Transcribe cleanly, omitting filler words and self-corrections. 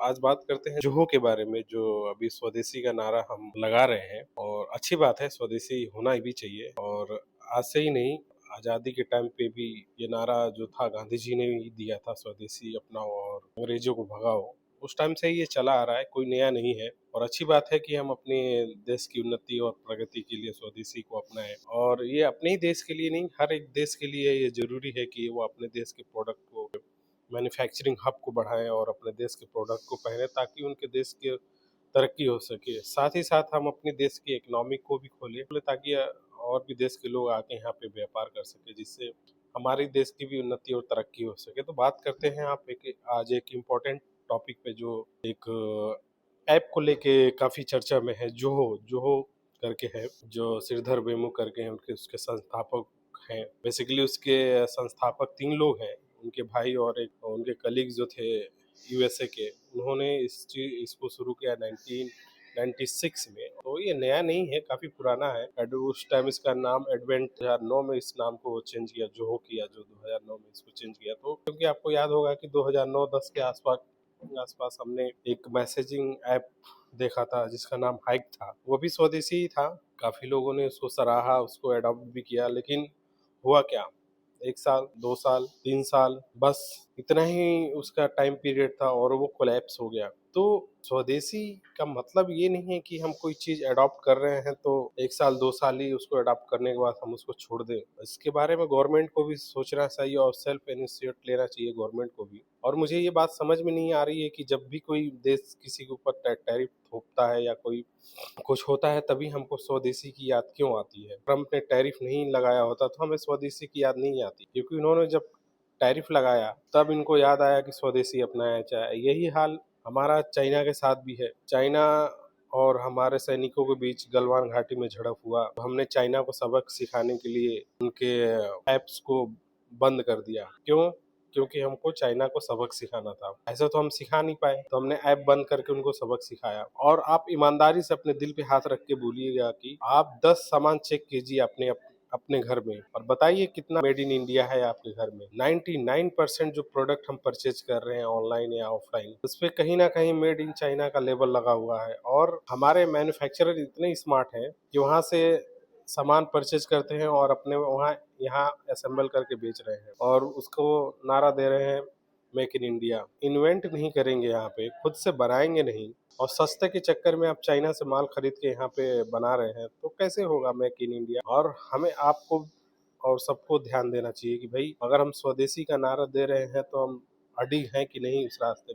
आज बात करते हैं जोहो के बारे में, जो अभी स्वदेशी का नारा हम लगा रहे हैं। और अच्छी बात है, स्वदेशी होना भी चाहिए। और आज से ही नहीं, आज़ादी के टाइम पे भी ये नारा जो था गांधी जी ने ही दिया था, स्वदेशी अपनाओ और अंग्रेजों को भगाओ। उस टाइम से ही ये चला आ रहा है, कोई नया नहीं है। और अच्छी बात है कि हम अपने देश की उन्नति और प्रगति के लिए स्वदेशी को अपनाएं। और ये अपने ही देश के लिए नहीं, हर एक देश के लिए ये जरूरी है कि वो अपने देश के प्रोडक्ट को, मैन्युफैक्चरिंग हब को बढ़ाएं और अपने देश के प्रोडक्ट को पहने, ताकि उनके देश की तरक्की हो सके। साथ ही साथ हम अपने देश की इकोनॉमी को भी खोलें, ताकि और भी देश के लोग आके यहाँ पे व्यापार कर सके, जिससे हमारे देश की भी उन्नति और तरक्की हो सके। तो बात करते हैं आप आज एक इम्पोर्टेंट टॉपिक पे, जो एक ऐप को लेके काफ़ी चर्चा में है। जोहो जोहो करके है, जो श्रीधर वेमु करके हैं, उनके उसके संस्थापक हैं। बेसिकली उसके संस्थापक 3 लोग हैं, उनके भाई और एक उनके कलीग जो थे यूएसए के। उन्होंने इसको शुरू किया 1996 में। तो ये नया नहीं है, काफ़ी पुराना है। उस टाइम इसका नाम एडवेंट 2009 में इस नाम को चेंज किया, जोहो किया, जो 2009 में इसको चेंज किया। तो क्योंकि आपको याद होगा कि 2009-10 के आसपास आसपास हमने एक मैसेजिंग ऐप देखा था जिसका नाम हाइक था। वो भी स्वदेशी ही था। काफ़ी लोगों ने उसको सराहा, उसको अडॉप्ट भी किया, लेकिन हुआ क्या? 1 साल, 2 साल, 3 साल, बस इतना ही उसका टाइम पीरियड था और वो कोलैप्स हो गया। तो स्वदेशी का मतलब ये नहीं है कि हम कोई चीज़ अडॉप्ट कर रहे हैं तो 1 साल, 2 साल ही उसको अडॉप्ट करने के बाद हम उसको छोड़ दें। इसके बारे में गवर्नमेंट को भी सोचना चाहिए और सेल्फ इनिशिएटिव लेना चाहिए गवर्नमेंट को भी। और मुझे ये बात समझ में नहीं आ रही है कि जब भी कोई देश किसी के ऊपर टैरिफ थोपता है या कोई कुछ होता है, तभी हमको स्वदेशी की याद क्यों आती है? ट्रम्प ने टैरिफ नहीं लगाया होता तो हमें स्वदेशी की याद नहीं आती, क्योंकि उन्होंने जब टैरिफ लगाया तब इनको याद आया कि स्वदेशी अपनाया जाए। यही हाल हमारा चाइना के साथ भी है। चाइना और हमारे सैनिकों के बीच गलवान घाटी में झड़प हुआ। हमने चाइना को सबक सिखाने के लिए उनके ऐप्स को बंद कर दिया। क्यों? क्योंकि हमको चाइना को सबक सिखाना था। ऐसा तो हम सिखा नहीं पाए, तो हमने ऐप बंद करके उनको सबक सिखाया। और आप ईमानदारी से अपने दिल पे हाथ रख के बोलिएगा कि आप 10 सामान चेक कीजिए अपने घर में और बताइए कितना मेड इन इंडिया है आपके घर में। 99% जो प्रोडक्ट हम परचेज कर रहे हैं ऑनलाइन या ऑफलाइन, उस पे कहीं ना कहीं मेड इन चाइना का लेबल लगा हुआ है। और हमारे मैन्युफैक्चरर इतने स्मार्ट हैं कि वहां से सामान परचेज करते हैं और अपने वहाँ यहाँ असेंबल करके बेच रहे हैं और उसको नारा दे रहे हैं मेक इन इंडिया। इन्वेंट नहीं करेंगे, यहाँ पे खुद से बनाएंगे नहीं, और सस्ते के चक्कर में आप चाइना से माल खरीद के यहाँ पे बना रहे हैं, तो कैसे होगा मेक इन इंडिया? और हमें आपको और सबको ध्यान देना चाहिए कि भाई, अगर हम स्वदेशी का नारा दे रहे हैं तो हम अडिग हैं कि नहीं उस रास्ते